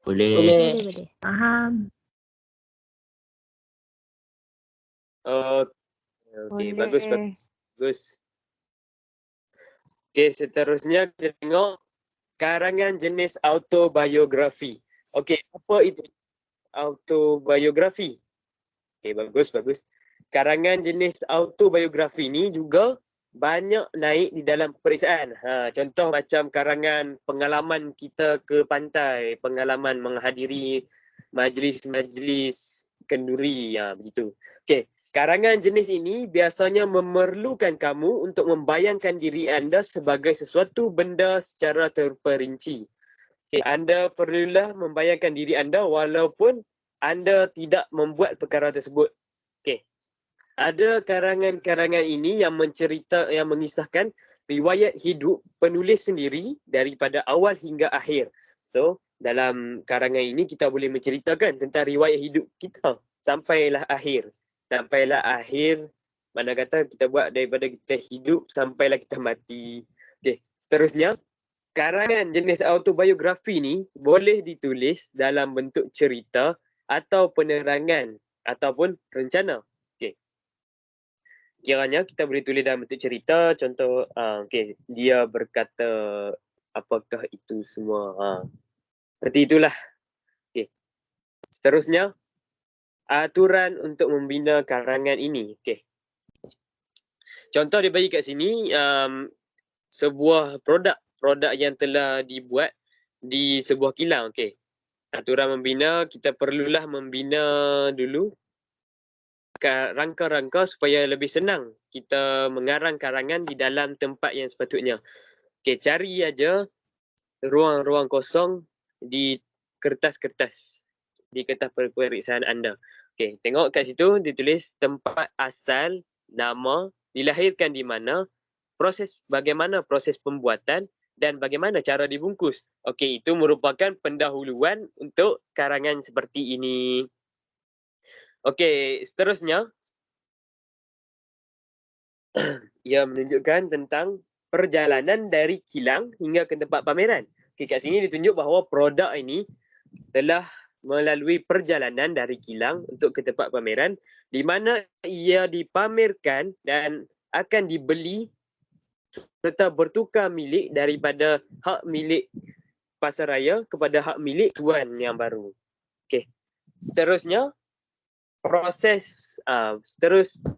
Boleh. Boleh. Faham. Okey, Boleh. bagus. Okey, seterusnya kita tengok karangan jenis autobiografi. Okey, apa itu autobiografi? Okey, bagus. Karangan jenis autobiografi ni juga banyak naik di dalam peperiksaan. Contoh macam karangan pengalaman kita ke pantai, pengalaman menghadiri majlis-majlis kenduri, begitu. Okey, karangan jenis ini biasanya memerlukan kamu untuk membayangkan diri anda sebagai sesuatu benda secara terperinci. Okay, anda perlulah membayangkan diri anda walaupun anda tidak membuat perkara tersebut. Okey. Ada karangan-karangan ini yang mengisahkan riwayat hidup penulis sendiri daripada awal hingga akhir. So, dalam karangan ini kita boleh menceritakan tentang riwayat hidup kita sampailah akhir. Mana kata kita buat daripada kita hidup sampailah kita mati. Okey, seterusnya karangan jenis autobiografi ni boleh ditulis dalam bentuk cerita atau penerangan ataupun rencana. Okey. Kiranya kita boleh tulis dalam bentuk cerita, contoh okey, dia berkata apakah itu semua. Seperti itulah. Okey. Seterusnya aturan untuk membina karangan ini. Okey. Contoh dia bagi kat sini sebuah produk yang telah dibuat di sebuah kilang. Okey. Aturan membina, kita perlulah membina dulu rangka-rangka supaya lebih senang kita mengarang karangan di dalam tempat yang sepatutnya. Okey, cari aja ruang-ruang kosong di kertas-kertas, di kertas peperiksaan anda. Okey, tengok kat situ ditulis tempat asal, nama, dilahirkan di mana, bagaimana proses pembuatan dan bagaimana cara dibungkus. Okey, itu merupakan pendahuluan untuk karangan seperti ini. Okey, seterusnya ia menunjukkan tentang perjalanan dari kilang hingga ke tempat pameran. Okey, kat sini ditunjuk bahawa produk ini telah melalui perjalanan dari kilang untuk ke tempat pameran di mana ia dipamerkan dan akan dibeli serta bertukar milik daripada hak milik pasaraya kepada hak milik tuan yang baru. Okey. Seterusnya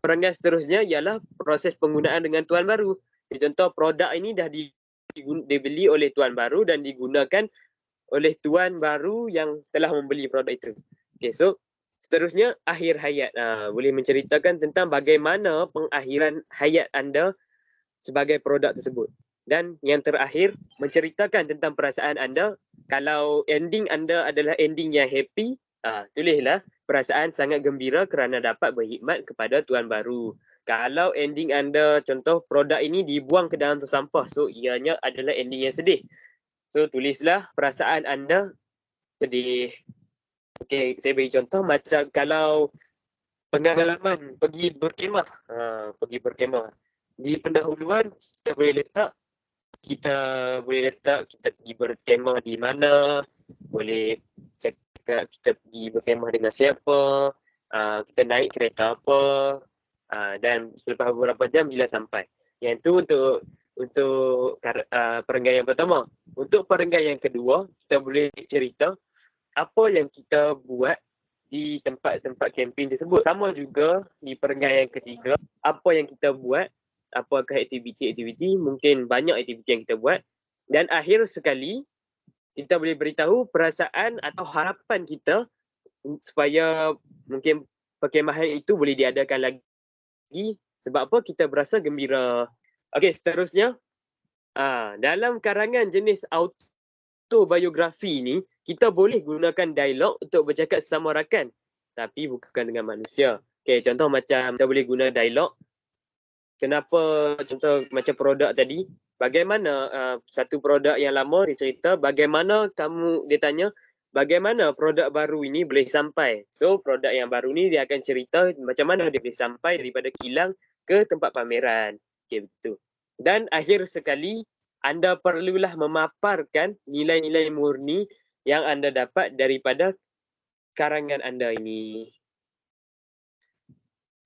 perenggan seterusnya ialah proses penggunaan dengan tuan baru. Contoh produk ini dah dibeli oleh tuan baru dan digunakan oleh tuan baru yang telah membeli produk itu. Okey, so seterusnya akhir hayat. Boleh menceritakan tentang bagaimana pengakhiran hayat anda sebagai produk tersebut. Dan yang terakhir menceritakan tentang perasaan anda. Kalau ending anda adalah ending yang happy, tulislah perasaan sangat gembira kerana dapat berkhidmat kepada tuan baru. Kalau ending anda, contoh produk ini dibuang ke dalam tong sampah, so ianya adalah ending yang sedih. So tulislah perasaan anda sedih. Okey, saya bagi contoh macam kalau pengalaman pergi berkemah. Di pendahuluan kita boleh letak kita pergi berkemah di mana, boleh cakap kita pergi berkemah dengan siapa, kita naik kereta apa, dan selepas beberapa jam bila sampai. Yang itu untuk perenggan yang pertama. Untuk perenggan yang kedua, kita boleh cerita apa yang kita buat di tempat-tempat kempen tersebut. Sama juga di perenggan yang ketiga, apa yang kita buat, apakah aktiviti-aktiviti, mungkin banyak aktiviti yang kita buat. Dan akhir sekali, kita boleh beritahu perasaan atau harapan kita supaya mungkin perkemahan itu boleh diadakan lagi. Sebab apa? Kita berasa gembira. Okey, seterusnya. Dalam karangan jenis autobiografi ni, kita boleh gunakan dialog untuk bercakap sesama rakan. Tapi bukan dengan manusia. Okey, contoh macam kita boleh guna dialog. Kenapa, contoh macam produk tadi, bagaimana satu produk yang lama dia cerita, dia tanya, bagaimana produk baru ini boleh sampai. So produk yang baru ni dia akan cerita macam mana dia boleh sampai daripada kilang ke tempat pameran. Okey, betul. Dan akhir sekali, anda perlulah memaparkan nilai-nilai murni yang anda dapat daripada karangan anda ini.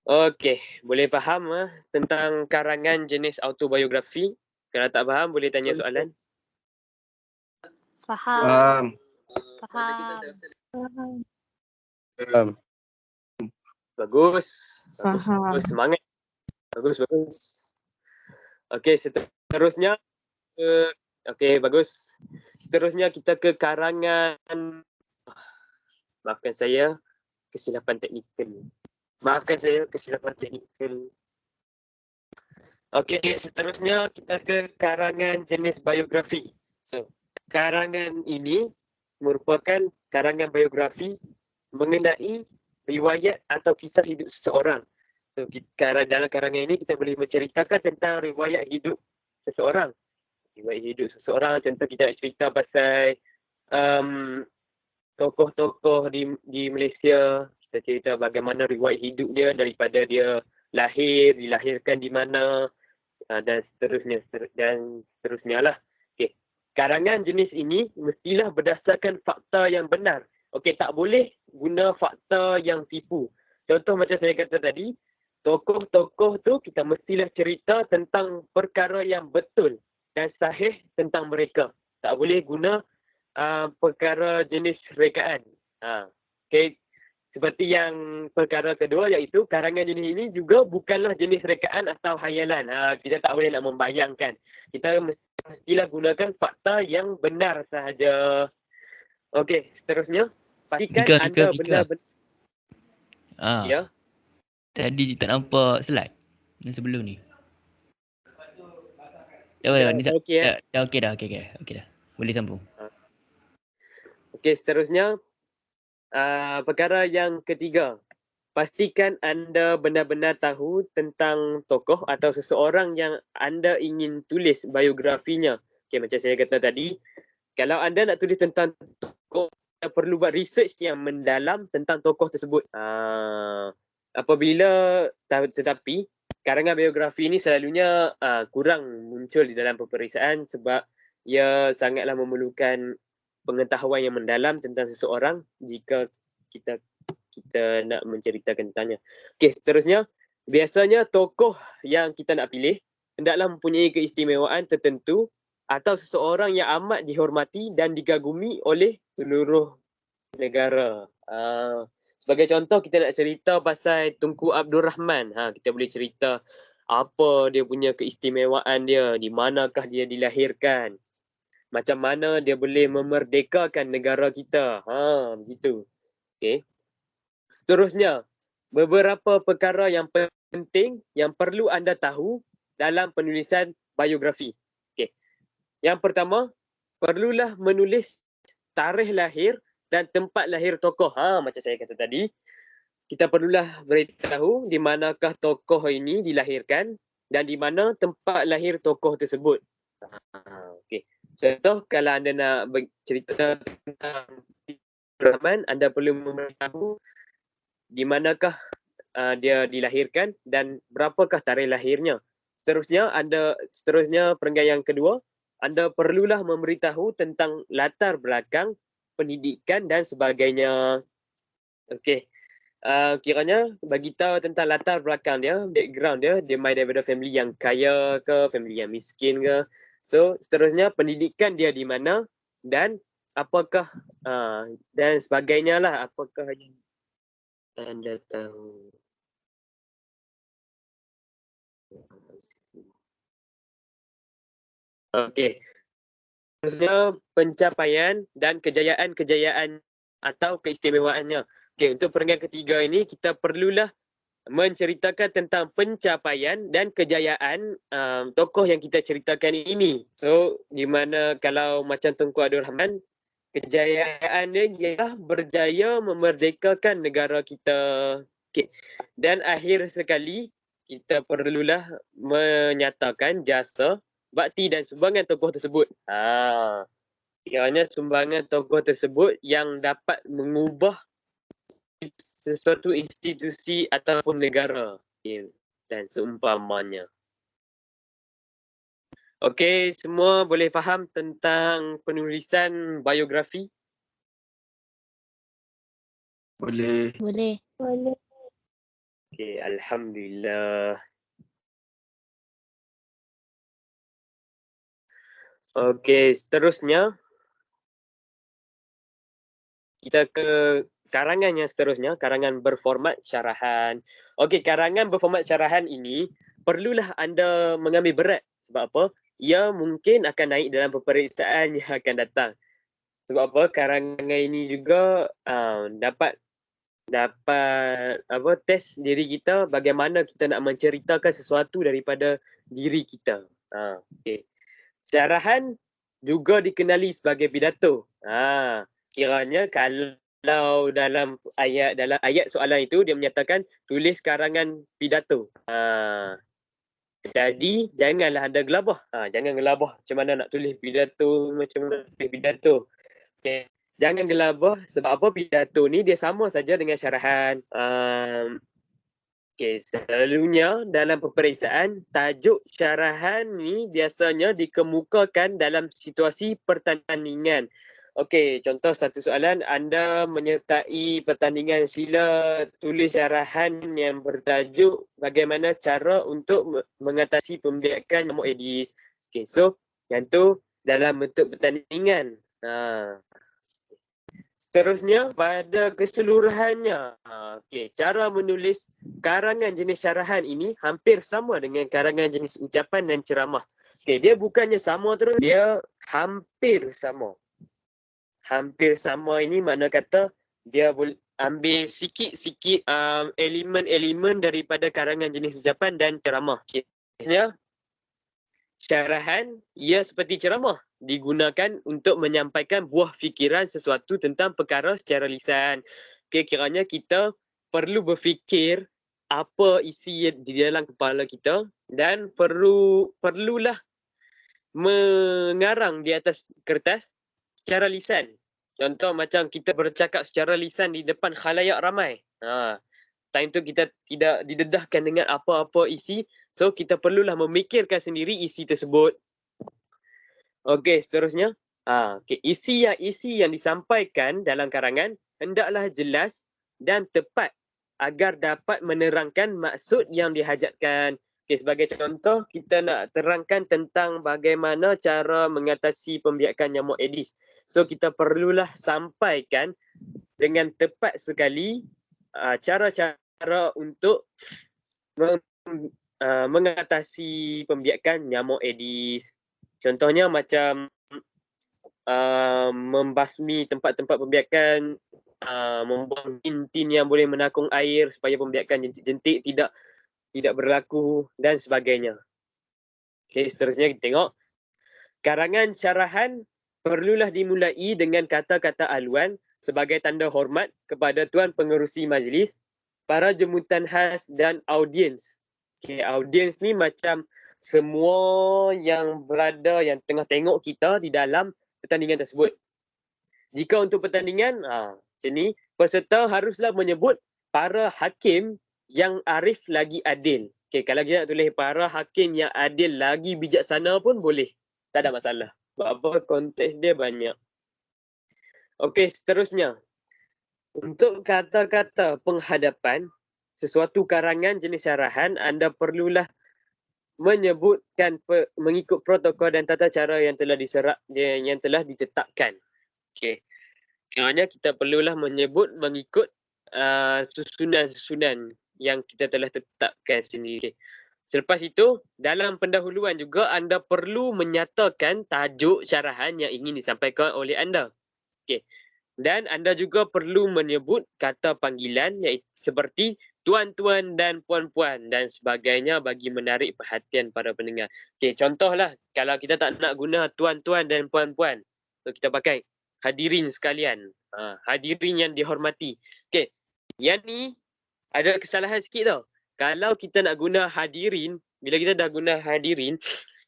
Okey, boleh faham tentang karangan jenis autobiografi? Kalau tak faham boleh tanya soalan. Faham. Bagus. Faham. Bagus, semangat. Bagus. Okey, seterusnya okey, bagus. Seterusnya kita ke karangan, maafkan saya, kesilapan teknikal. Okey, seterusnya kita ke karangan jenis biografi. So, karangan ini merupakan karangan biografi mengenai riwayat atau kisah hidup seseorang. So, dalam karangan ini kita boleh menceritakan tentang riwayat hidup seseorang. Contoh kita nak cerita pasal tokoh-tokoh di Malaysia. Kita cerita bagaimana riwayat hidup dia daripada dia dilahirkan di mana, dan seterusnya lah. Okey. Karangan jenis ini mestilah berdasarkan fakta yang benar. Okey, tak boleh guna fakta yang tipu. Contoh macam saya kata tadi, tokoh-tokoh tu kita mestilah cerita tentang perkara yang betul dan sahih tentang mereka. Tak boleh guna perkara jenis rekaan. Okey. Seperti yang perkara kedua, iaitu karangan jenis ini juga bukanlah jenis rekaan atau hayalan. Kita tak boleh nak membayangkan. Kita mestilah gunakan fakta yang benar sahaja. Okey, seterusnya. Pastikan anda benar-benar. Ya. Tadi tak nampak slide yang sebelum ni. Okey dah. Boleh sambung. Okey, seterusnya. Perkara yang ketiga, pastikan anda benar-benar tahu tentang tokoh atau seseorang yang anda ingin tulis biografinya. Okay, macam saya kata tadi, kalau anda nak tulis tentang tokoh, anda perlu buat research yang mendalam tentang tokoh tersebut. Tetapi karangan biografi ini selalunya kurang muncul di dalam peperiksaan sebab ia sangatlah memerlukan pengetahuan yang mendalam tentang seseorang jika kita nak menceritakan tentangnya. Okey, seterusnya, biasanya tokoh yang kita nak pilih hendaklah mempunyai keistimewaan tertentu atau seseorang yang amat dihormati dan dikagumi oleh seluruh negara. Sebagai contoh, kita nak cerita pasal Tunku Abdul Rahman. Kita boleh cerita apa dia punya keistimewaan dia, di manakah dia dilahirkan, macam mana dia boleh memerdekakan negara kita. Begitu. Okey. Seterusnya, beberapa perkara yang penting yang perlu anda tahu dalam penulisan biografi. Okey. Yang pertama, perlulah menulis tarikh lahir dan tempat lahir tokoh. Macam saya kata tadi, kita perlulah beritahu di manakah tokoh ini dilahirkan dan di mana tempat lahir tokoh tersebut. Okey. Contoh, kalau anda nak bercerita tentang Rahman, anda perlu memberitahu di manakah dia dilahirkan dan berapakah tarikh lahirnya. Seterusnya perenggan yang kedua, anda perlulah memberitahu tentang latar belakang, pendidikan dan sebagainya. Okey. Kiranya bagi tahu tentang latar belakang dia, background dia main daripada family yang kaya ke, family yang miskin ke. So, seterusnya pendidikan dia di mana dan apakah dan sebagainya lah, apakah yang anda tahu. Okey. Seterusnya pencapaian dan kejayaan-kejayaan atau keistimewaannya. Okey, untuk perenggan ketiga ini kita perlulah menceritakan tentang pencapaian dan kejayaan tokoh yang kita ceritakan ini. So, di mana kalau macam Tunku Abdul Rahman, kejayaan dia ialah berjaya memerdekakan negara kita. Okay. Dan akhir sekali, kita perlulah menyatakan jasa, bakti dan sumbangan tokoh tersebut. Kiranya sumbangan tokoh tersebut yang dapat mengubah sesuatu institusi ataupun negara dan seumpamanya. Okey, semua boleh faham tentang penulisan biografi? Boleh. Boleh. Okey, alhamdulillah. Okey, seterusnya kita ke karangan yang seterusnya, karangan berformat syarahan. Okey, karangan berformat syarahan ini perlulah anda mengambil berat. Sebab apa? Ia mungkin akan naik dalam peperiksaan yang akan datang. Sebab apa? Karangan ini juga dapat test diri kita bagaimana kita nak menceritakan sesuatu daripada diri kita. Okey. Syarahan juga dikenali sebagai pidato. Kiranya kalau dalam ayat soalan itu dia menyatakan tulis karangan pidato. Jadi janganlah anda gelabah. Jangan gelabah macam mana nak tulis pidato, macam mana nak tulis pidato. Okay. Jangan gelabah sebab apa, pidato ni dia sama saja dengan syarahan. Selalunya dalam peperiksaan, tajuk syarahan ni biasanya dikemukakan dalam situasi pertandingan. Okey, contoh satu soalan, anda menyertai pertandingan, sila tulis syarahan yang bertajuk bagaimana cara untuk mengatasi pembiakan nyamuk Aedes. Okey, so yang tu dalam bentuk pertandingan. Seterusnya pada keseluruhannya, cara menulis karangan jenis syarahan ini hampir sama dengan karangan jenis ucapan dan ceramah. Dia bukannya sama terus, dia hampir sama. Hampir sama ini makna kata dia boleh ambil sikit-sikit elemen-elemen daripada karangan jenis ucapan dan ceramah. Syarahan ia seperti ceramah, digunakan untuk menyampaikan buah fikiran sesuatu tentang perkara secara lisan. Kiranya kita perlu berfikir apa isi di dalam kepala kita dan perlulah mengarang di atas kertas secara lisan. Contoh macam kita bercakap secara lisan di depan khalayak ramai. Time tu kita tidak didedahkan dengan apa-apa isi. So kita perlulah memikirkan sendiri isi tersebut. Okey, seterusnya. Isi yang disampaikan dalam karangan hendaklah jelas dan tepat agar dapat menerangkan maksud yang dihajatkan. Sebagai contoh, kita nak terangkan tentang bagaimana cara mengatasi pembiakan nyamuk Aedes. So kita perlulah sampaikan dengan tepat sekali cara-cara untuk mengatasi pembiakan nyamuk Aedes. Contohnya macam membasmi tempat-tempat pembiakan, membuang tin-tin yang boleh menakung air supaya pembiakan jentik-jentik tidak berlaku dan sebagainya. Seterusnya kita tengok. Karangan syarahan perlulah dimulai dengan kata-kata aluan sebagai tanda hormat kepada Tuan Pengerusi Majlis, para jemputan khas dan audiens. Audiens ni macam semua yang berada, yang tengah tengok kita di dalam pertandingan tersebut. Jika untuk pertandingan, macam ni, peserta haruslah menyebut para hakim yang arif lagi adil. Kalau kita nak tulis para hakim yang adil lagi bijaksana pun boleh. Tak ada masalah. Sebab apa, konteks dia banyak. Seterusnya. Untuk kata-kata penghadapan, sesuatu karangan jenis syarahan, anda perlulah menyebutkan mengikut protokol dan tata cara yang telah ditetapkan. Kerana kita perlulah menyebut mengikut susunan-susunan yang kita telah tetapkan sendiri. Selepas itu, dalam pendahuluan juga anda perlu menyatakan tajuk syarahan yang ingin disampaikan oleh anda. Dan anda juga perlu menyebut kata panggilan seperti tuan-tuan dan puan-puan dan sebagainya bagi menarik perhatian para pendengar. Contohlah kalau kita tak nak guna tuan-tuan dan puan-puan, so kita pakai hadirin sekalian. Hadirin yang dihormati. Yang ni ada kesalahan sikit tau. Kalau kita nak guna hadirin, bila kita dah guna hadirin,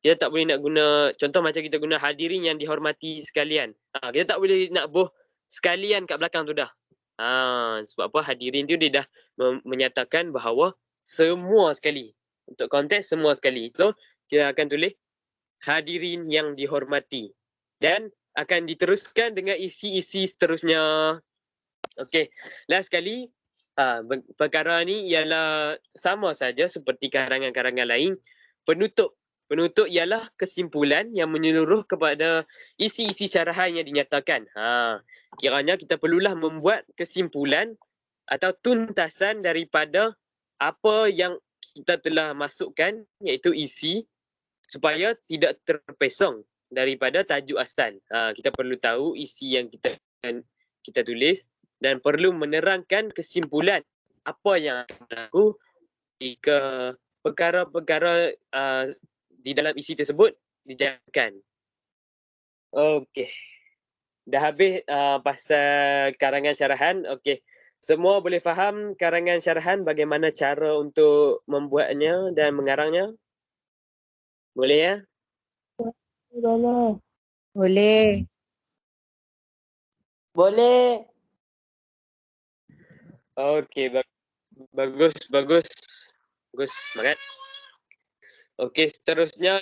kita tak boleh nak guna, contoh macam kita guna hadirin yang dihormati sekalian. Kita tak boleh nak boh sekalian kat belakang tu dah. Sebab apa, hadirin tu dia dah menyatakan bahawa semua sekali. Untuk konteks semua sekali. So, kita akan tulis hadirin yang dihormati. Dan akan diteruskan dengan isi-isi seterusnya. Okey, last sekali, perkara ni ialah sama saja seperti karangan-karangan lain. Penutup. Penutup ialah kesimpulan yang menyeluruh kepada isi-isi syarahan yang dinyatakan. Kiranya kita perlulah membuat kesimpulan atau tuntasan daripada apa yang kita telah masukkan, iaitu isi, supaya tidak terpesong daripada tajuk asal. Kita perlu tahu isi yang kita tulis dan perlu menerangkan kesimpulan apa yang akan berlaku jika perkara-perkara di dalam isi tersebut dijalankan. Okey. Dah habis pasal karangan syarahan. Okey. Semua boleh faham karangan syarahan, bagaimana cara untuk membuatnya dan mengarangnya? Boleh ya? Boleh. Boleh. Okey, bagus. Bagus, semangat. Okey, seterusnya.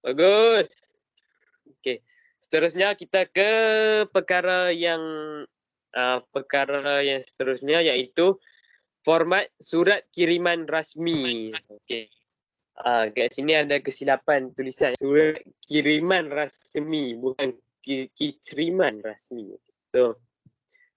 Bagus. Okey, seterusnya kita ke perkara yang seterusnya, iaitu format surat kiriman rasmi. Okey. Kat sini ada kesilapan tulisan. Surat kiriman rasmi, bukan kiriman rasmi. So,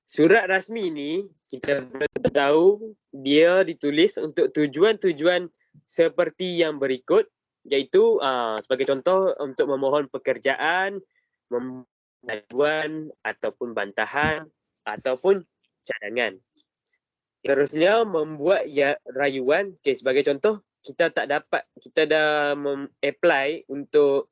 surat rasmi ni kita tahu dia ditulis untuk tujuan-tujuan seperti yang berikut, iaitu sebagai contoh untuk memohon pekerjaan, aduan ataupun bantahan ataupun cadangan. Terusnya membuat rayuan. Okay, sebagai contoh, kita dah apply untuk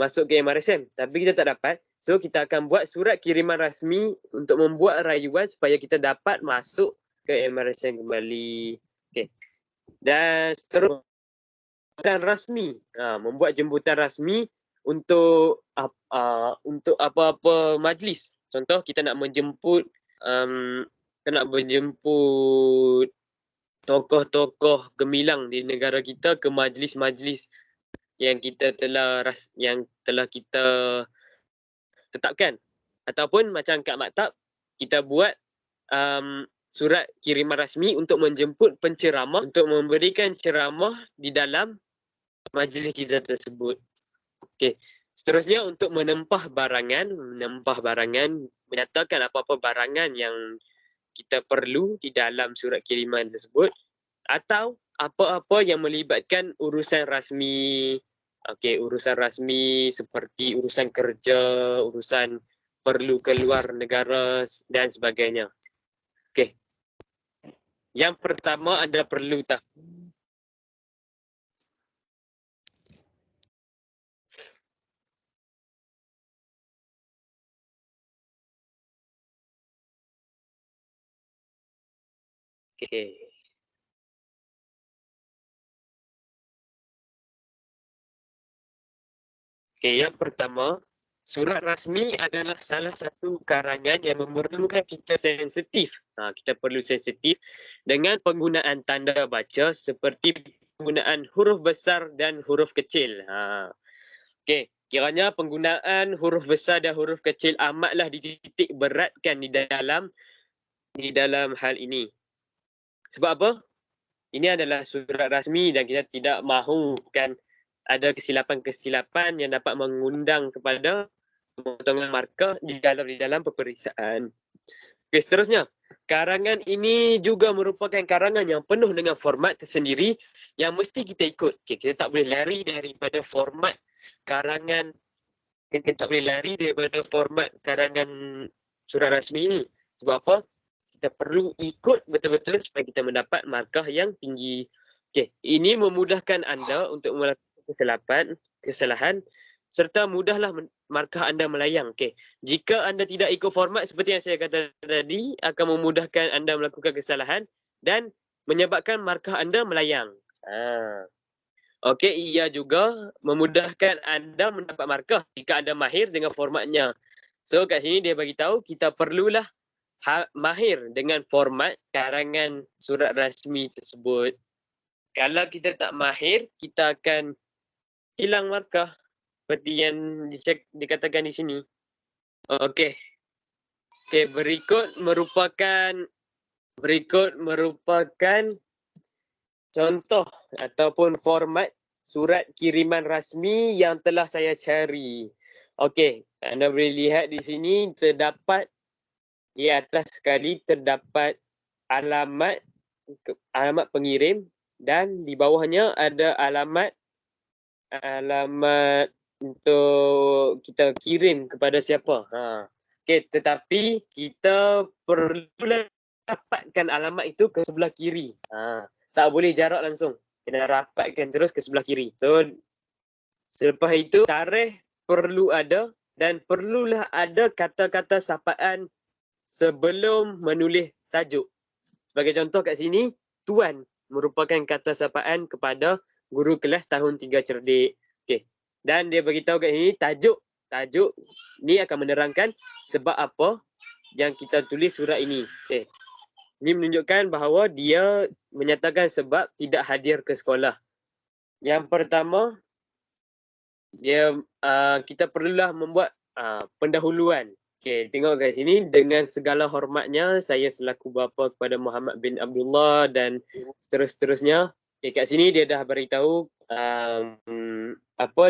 masuk ke MRSM tapi kita tak dapat. So kita akan buat surat kiriman rasmi untuk membuat rayuan supaya kita dapat masuk ke MRSM kembali. Okay. Dan seterusnya rasmi. Membuat jemputan rasmi untuk apa-apa majlis. Contoh kita nak menjemput tokoh-tokoh gemilang di negara kita ke majlis-majlis yang telah kita tetapkan. Ataupun macam kat maktab, kita buat surat kiriman rasmi untuk menjemput penceramah untuk memberikan ceramah di dalam majlis kita tersebut. Okey. Seterusnya untuk menempah barangan, menyatakan apa-apa barangan yang kita perlu di dalam surat kiriman tersebut atau apa-apa yang melibatkan urusan rasmi. Okey, urusan rasmi seperti urusan kerja, urusan perlu keluar negara dan sebagainya. Okey. Yang pertama anda perlu tahu Okey. Okey, yang pertama, surat rasmi adalah salah satu karangan yang memerlukan kita sensitif. Kita perlu sensitif dengan penggunaan tanda baca seperti penggunaan huruf besar dan huruf kecil. Okey, kiranya penggunaan huruf besar dan huruf kecil amatlah dititik beratkan di dalam hal ini. Sebab apa? Ini adalah surat rasmi dan kita tidak mahukan ada kesilapan-kesilapan yang dapat mengundang kepada pemotongan markah di dalam peperiksaan. Okey, seterusnya. Karangan ini juga merupakan karangan yang penuh dengan format tersendiri yang mesti kita ikut. Okey, kita tak boleh lari daripada format karangan. Kita tak boleh lari daripada format karangan surat rasmi ini. Sebab apa? Kita perlu ikut betul-betul supaya kita mendapat markah yang tinggi. Okey, ini memudahkan anda untuk melakukan kesalahan serta mudahlah markah anda melayang. Okey, jika anda tidak ikut format seperti yang saya kata tadi, akan memudahkan anda melakukan kesalahan dan menyebabkan markah anda melayang. Okey, ia juga memudahkan anda mendapat markah jika anda mahir dengan formatnya. So kat sini dia bagi tahu kita perlulah mahir dengan format karangan surat rasmi tersebut. Kalau kita tak mahir, kita akan hilang markah seperti yang dikatakan di sini. Okey. Okey, berikut merupakan contoh ataupun format surat kiriman rasmi yang telah saya cari. Okey, anda boleh lihat di sini terdapat di atas sekali terdapat alamat pengirim dan di bawahnya ada alamat untuk kita kirim kepada siapa. Okey, tetapi kita perlu dapatkan alamat itu ke sebelah kiri. Tak boleh jarak langsung. Kena rapatkan terus ke sebelah kiri. So, selepas itu tarikh perlu ada dan perlulah ada kata-kata sapaan sebelum menulis tajuk. Sebagai contoh kat sini, Tuan merupakan kata sapaan kepada guru kelas tahun 3 cerdik. Okey. Dan dia beritahu kat sini tajuk ni akan menerangkan sebab apa yang kita tulis surat ini. Okey. Ini menunjukkan bahawa dia menyatakan sebab tidak hadir ke sekolah. Yang pertama, kita perlulah membuat pendahuluan. Okey, tengok kat sini, dengan segala hormatnya saya selaku bapa kepada Muhammad bin Abdullah dan seterusnya. Okay, kat sini dia dah beritahu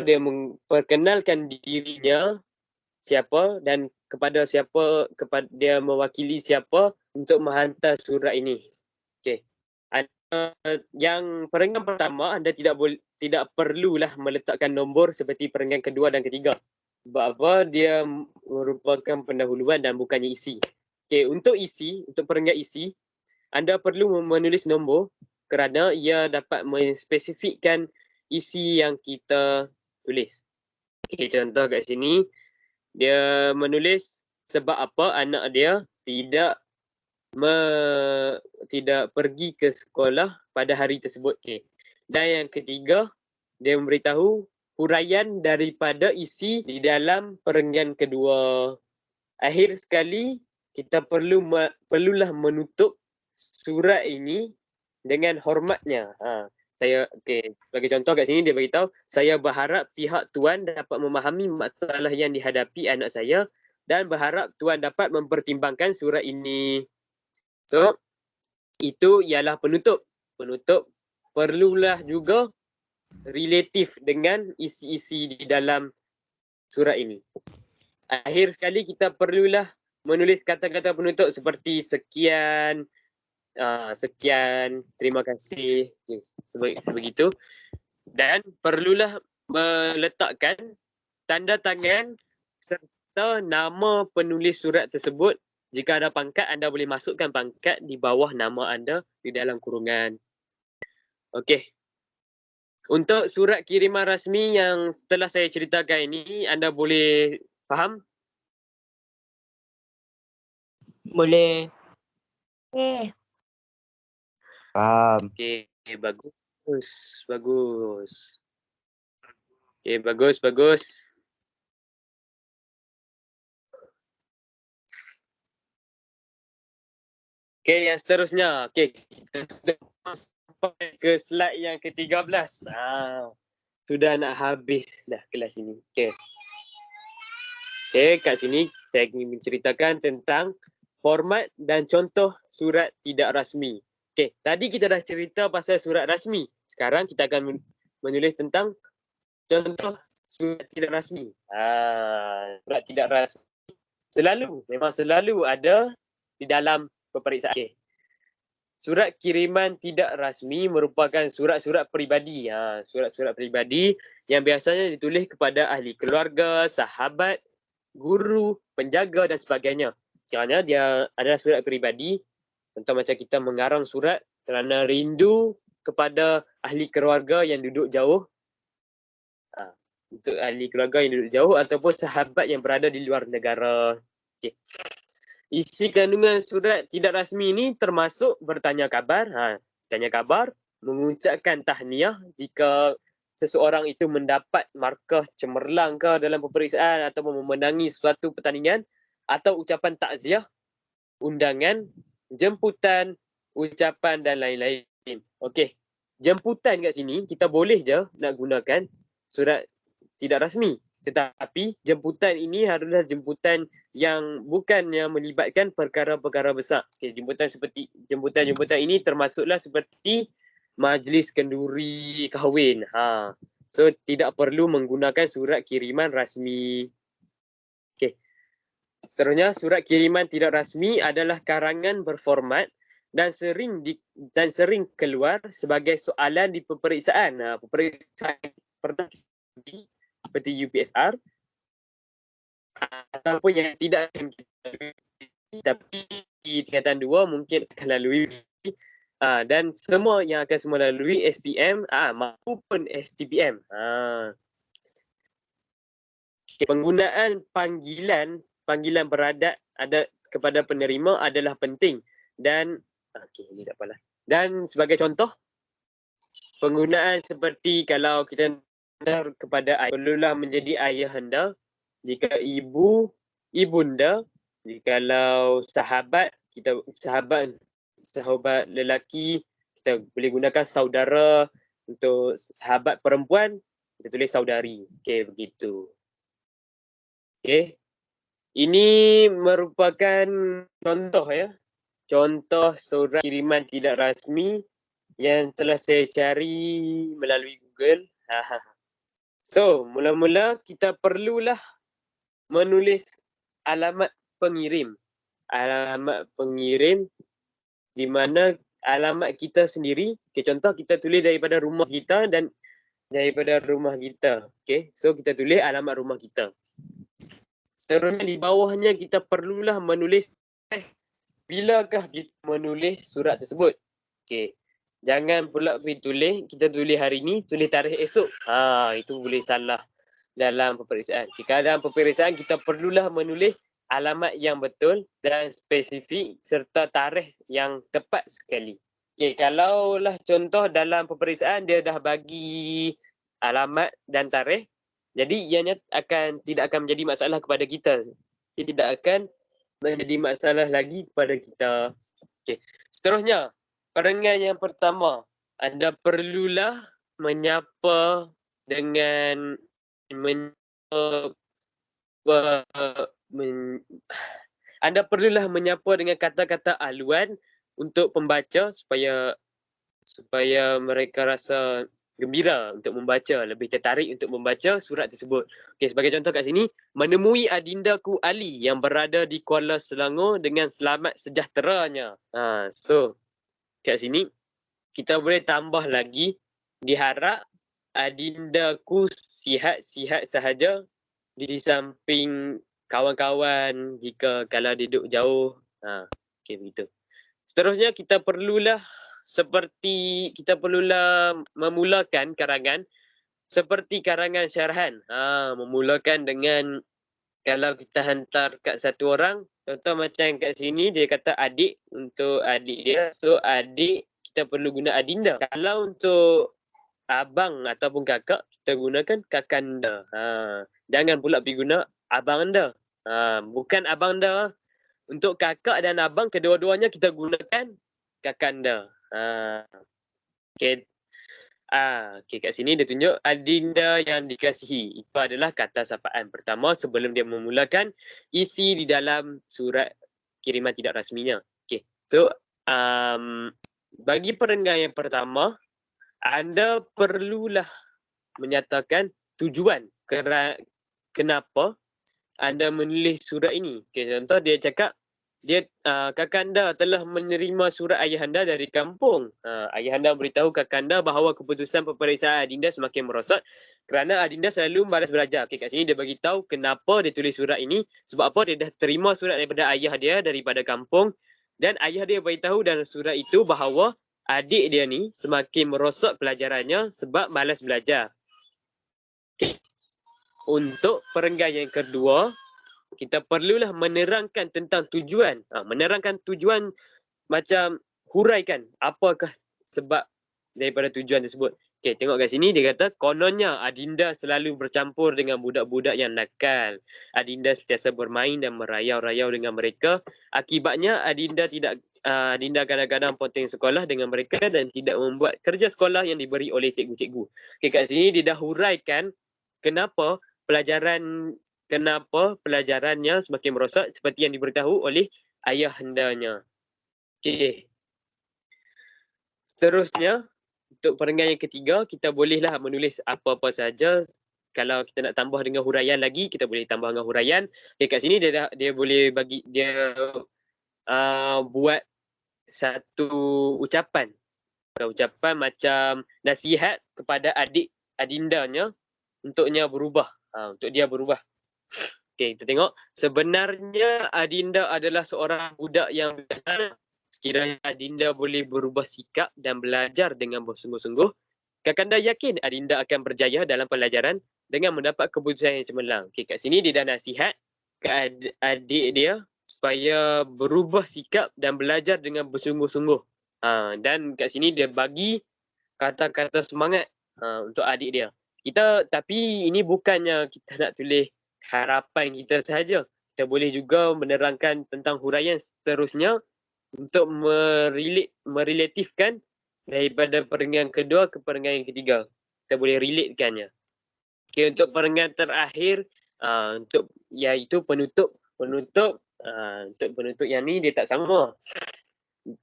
dia memperkenalkan dirinya siapa dan kepada dia mewakili siapa untuk menghantar surat ini. Okey. Yang perenggan pertama anda tidak perlulah meletakkan nombor seperti perenggan kedua dan ketiga. Sebab apa? Dia merupakan pendahuluan dan bukannya isi. Okey, untuk perenggan isi, anda perlu menulis nombor kerana ia dapat menspesifikkan isi yang kita tulis. Okey, contoh kat sini, dia menulis sebab apa anak dia tidak pergi ke sekolah pada hari tersebut. Okay. Dan yang ketiga, dia memberitahu huraian daripada isi di dalam perenggan kedua. Akhir sekali, kita perlulah menutup surat ini dengan hormatnya. Sebagai contoh kat sini dia beritahu, saya berharap pihak tuan dapat memahami masalah yang dihadapi anak saya dan berharap tuan dapat mempertimbangkan surat ini. So, itu ialah penutup. Penutup perlulah juga relatif dengan isi-isi di dalam surat ini. Akhir sekali kita perlulah menulis kata-kata penutup seperti sekian, terima kasih, begitu. Dan perlulah meletakkan tanda tangan serta nama penulis surat tersebut. Jika ada pangkat, anda boleh masukkan pangkat di bawah nama anda di dalam kurungan. Okey. Untuk surat kiriman rasmi yang telah saya ceritakan ini, anda boleh faham? Boleh. Faham. Okey, bagus. Okey, bagus. Okey, yang seterusnya. Okey, kita sudah sampai ke slide yang ke-13. Sudah nak habis dah kelas ini. Okey. Okey, kat sini saya ingin menceritakan tentang format dan contoh surat tidak rasmi. Okey, tadi kita dah cerita pasal surat rasmi. Sekarang kita akan menulis tentang contoh surat tidak rasmi. Surat tidak rasmi memang selalu ada di dalam peperiksaan. Okay. Surat kiriman tidak rasmi merupakan surat-surat peribadi. Surat-surat peribadi yang biasanya ditulis kepada ahli keluarga, sahabat, guru, penjaga dan sebagainya. Kerana dia adalah surat peribadi. Contoh macam kita mengarang surat kerana rindu kepada ahli keluarga yang duduk jauh. Untuk ahli keluarga yang duduk jauh ataupun sahabat yang berada di luar negara. Okay. Isi kandungan surat tidak rasmi ini termasuk bertanya khabar. Tanya khabar, mengucapkan tahniah jika seseorang itu mendapat markah cemerlang ke dalam peperiksaan atau memenangi suatu pertandingan, atau ucapan takziah, undangan, jemputan, ucapan dan lain-lain. Okey. Jemputan kat sini kita boleh je nak gunakan surat tidak rasmi. Tetapi jemputan ini adalah jemputan yang bukannya melibatkan perkara-perkara besar. Okay, jemputan ini termasuklah seperti majlis kenduri kahwin. So tidak perlu menggunakan surat kiriman rasmi. Okay. Seterusnya, surat kiriman tidak rasmi adalah karangan berformat dan sering keluar sebagai soalan di peperiksaan. Peperiksaan pernah seperti UPSR ataupun yang tidak akan kita lalui, tapi di tingkatan 2 mungkin akan lalui. Dan semua yang akan semua lalui SPM maupun STPM. Penggunaan panggilan beradat ada kepada penerima adalah penting dan ini tak apalah. Dan sebagai contoh, penggunaan seperti kalau kita hantar kepada ayah, perlulah menjadi ayahanda. Jika ibunda, jikalau sahabat lelaki, kita boleh gunakan saudara. Untuk sahabat perempuan, kita tulis saudari. Okey, begitu. Okey. Ini merupakan contoh ya. Contoh surat kiriman tidak rasmi yang telah saya cari melalui Google. So, mula-mula kita perlulah menulis alamat pengirim. Alamat pengirim di mana alamat kita sendiri. Okay, contoh kita tulis daripada rumah kita dan daripada rumah kita. Okay, so kita tulis alamat rumah kita. Seterusnya di bawahnya kita perlulah menulis bilakah kita menulis surat tersebut. Okay. Jangan pula kita tulis hari ni, tulis tarikh esok. Itu boleh salah dalam peperiksaan. Okay. Dalam peperiksaan kita perlulah menulis alamat yang betul dan spesifik serta tarikh yang tepat sekali. Okay. Kalaulah contoh dalam peperiksaan dia dah bagi alamat dan tarikh, jadi ianya tidak akan menjadi masalah kepada kita. Dia tidak akan menjadi masalah lagi kepada kita. Okay. Seterusnya, perenggan yang pertama, anda perlulah menyapa dengan anda perlulah menyapa dengan kata-kata haluan untuk pembaca supaya mereka rasa gembira untuk membaca, lebih tertarik untuk membaca surat tersebut. Okey, sebagai contoh kat sini, menemui adindaku Ali yang berada di Kuala Selangor dengan selamat sejahteranya. So kat sini kita boleh tambah lagi, diharap adindaku sihat-sihat sahaja di samping kawan-kawan jika kalau duduk jauh. Okey, begitu. Seterusnya kita perlulah memulakan karangan seperti karangan syarahan. Memulakan dengan, kalau kita hantar kat satu orang, contoh macam kat sini dia kata adik untuk adik dia. So adik kita perlu guna adinda. Kalau untuk abang ataupun kakak, kita gunakan kakanda. Jangan pula pergi guna abang anda. Bukan abang anda. Untuk kakak dan abang, kedua-duanya kita gunakan kakanda. Okay. Okay, kat sini dia tunjuk adinda yang dikasihi. Itu adalah kata sapaan pertama sebelum dia memulakan isi di dalam surat kiriman tidak rasminya. Okay. So, bagi perenggan yang pertama, anda perlulah menyatakan tujuan kenapa anda menulis surat ini. Okay, contoh dia cakap, kakanda telah menerima surat ayahanda dari kampung. Ayahanda beritahu kakanda bahawa keputusan peperiksaan adinda semakin merosot kerana adinda selalu malas belajar. Okay, kat sini dia bagi tahu kenapa dia tulis surat ini. Sebab apa? Dia dah terima surat daripada ayah dia daripada kampung dan ayah dia beritahu dalam surat itu bahawa adik dia ni semakin merosot pelajarannya sebab malas belajar. Okay. Untuk perenggan yang kedua, kita perlulah menerangkan tentang tujuan. Menerangkan tujuan, macam huraikan apakah sebab daripada tujuan tersebut. Okay, tengok kat sini dia kata, kononnya adinda selalu bercampur dengan budak-budak yang nakal. Adinda sentiasa bermain dan merayau-rayau dengan mereka. Akibatnya adinda kadang-kadang ponteng sekolah dengan mereka dan tidak membuat kerja sekolah yang diberi oleh cikgu-cikgu. Okay, kat sini dia dah huraikan kenapa pelajaran kenapa pelajarannya semakin merosak seperti yang diberitahu oleh ayahandanya. Okey. Seterusnya, untuk perenggan yang ketiga, kita bolehlah menulis apa-apa saja. Kalau kita nak tambah dengan huraian lagi, kita boleh tambah dengan huraian. Okay, kat sini dia boleh bagi dia buat satu ucapan. Ucapan macam nasihat kepada adindanya untuknya berubah. Untuk dia berubah. Okey, kita tengok. Sebenarnya Adinda adalah seorang budak yang biasa. Sekiranya Adinda boleh berubah sikap dan belajar dengan bersungguh-sungguh, Kakanda yakin Adinda akan berjaya dalam pelajaran dengan mendapat keputusan yang cemerlang. Okey, kat sini dia dah nasihat ke adik dia supaya berubah sikap dan belajar dengan bersungguh-sungguh. Dan kat sini dia bagi kata-kata semangat untuk adik dia. Tapi ini bukannya kita nak tulis harapan kita sahaja. Kita boleh juga menerangkan tentang huraian seterusnya untuk merelatifkan daripada perenggan kedua ke perenggan yang ketiga. Kita boleh relatekannya. Okay, untuk perenggan terakhir, untuk iaitu penutup. Untuk penutup yang ni dia tak sama.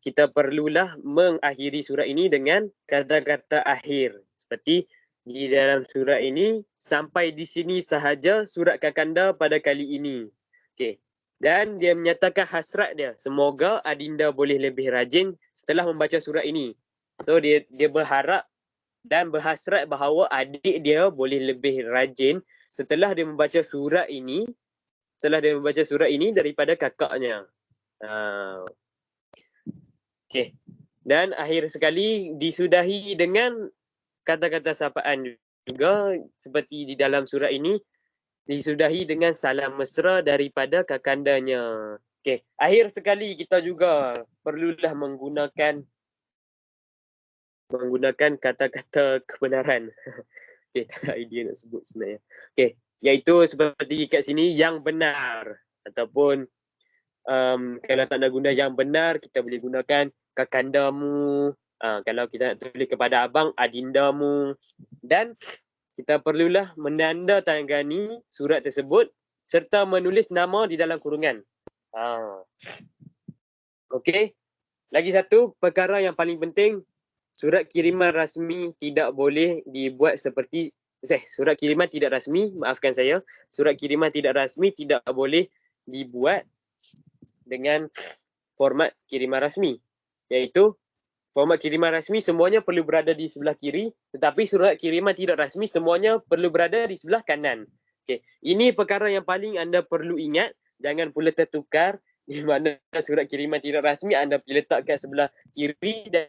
Kita perlulah mengakhiri surat ini dengan kata-kata akhir. Seperti di dalam surat ini, sampai di sini sahaja surat Kakanda pada kali ini. Okey. Dan dia menyatakan hasrat dia, semoga Adinda boleh lebih rajin setelah membaca surat ini. So dia berharap dan berhasrat bahawa adik dia boleh lebih rajin setelah dia membaca surat ini, daripada kakaknya. Okey. Dan akhir sekali disudahi dengan kata-kata sapaan juga seperti di dalam surat ini, disudahi dengan salam mesra daripada kakandanya. Okey, akhir sekali kita juga perlulah menggunakan kata-kata kebenaran. Okey, tak ada idea nak sebut sebenarnya. Okey, iaitu seperti kat sini yang benar ataupun kalau tak nak guna yang benar, kita boleh gunakan kakandamu. Kalau kita nak tulis kepada abang, adindamu. Dan kita perlulah menandatangani surat tersebut serta menulis nama di dalam kurungan. Okey. Lagi satu perkara yang paling penting, surat kiriman rasmi tidak boleh dibuat seperti surat kiriman tidak rasmi, maafkan saya. Surat kiriman tidak rasmi tidak boleh dibuat dengan format kiriman rasmi. Iaitu format kiriman rasmi semuanya perlu berada di sebelah kiri, tetapi surat kiriman tidak rasmi semuanya perlu berada di sebelah kanan. Okey, ini perkara yang paling anda perlu ingat, jangan pula tertukar di mana surat kiriman tidak rasmi anda letakkan sebelah kiri dan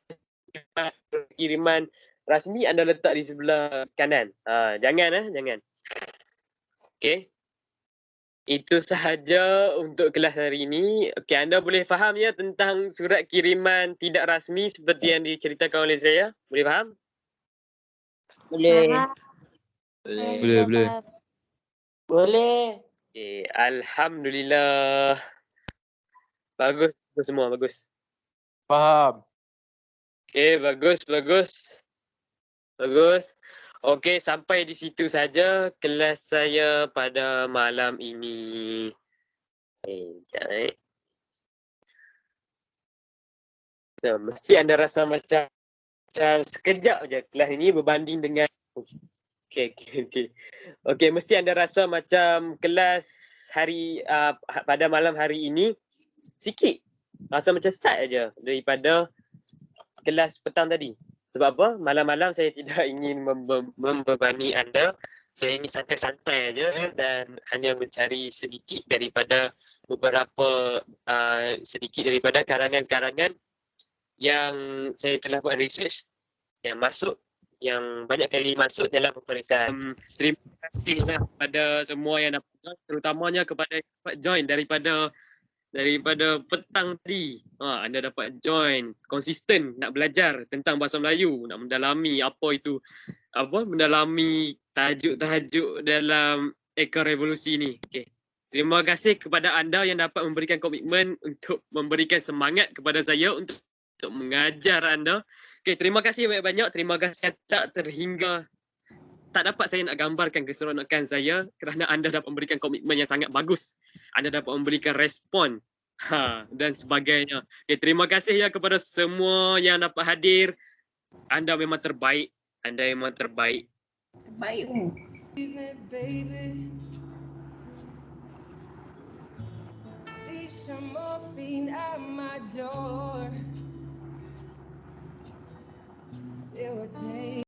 kiriman rasmi anda letak di sebelah kanan. Jangan. Okey. Itu sahaja untuk kelas hari ini. Okey, anda boleh faham ya tentang surat kiriman tidak rasmi seperti yang diceritakan oleh saya? Boleh faham? Boleh. Boleh. Okey, alhamdulillah. Bagus semua, bagus. Faham. Okey, bagus. Okey, sampai di situ saja kelas saya pada malam ini. Mesti anda rasa macam sekejap je kelas ini berbanding dengan Okey, mesti anda rasa macam kelas hari pada malam hari ini sikit. Rasa macam start aja daripada kelas petang tadi. Sebab apa? Malam-malam saya tidak ingin membebani anda. Saya ingin santai-santai aja dan hanya mencari sedikit daripada karangan-karangan yang saya telah buat research yang banyak kali masuk dalam peperiksaan. Terima kasihlah kepada semua yang dapat join, terutamanya kepada yang dapat join daripada petang tadi. Anda dapat join, konsisten nak belajar tentang bahasa Melayu, nak mendalami mendalami tajuk-tajuk dalam Eka Revolusi ni. Okey. Terima kasih kepada anda yang dapat memberikan komitmen untuk memberikan semangat kepada saya untuk mengajar anda. Okey, terima kasih banyak-banyak. Terima kasih tak terhingga tak dapat saya nak gambarkan keseronokan saya kerana anda dapat memberikan komitmen yang sangat bagus. Anda dapat memberikan respon dan sebagainya. Okay, terima kasih ya kepada semua yang dapat hadir. Anda memang terbaik. Anda memang terbaik. Terbaik tu.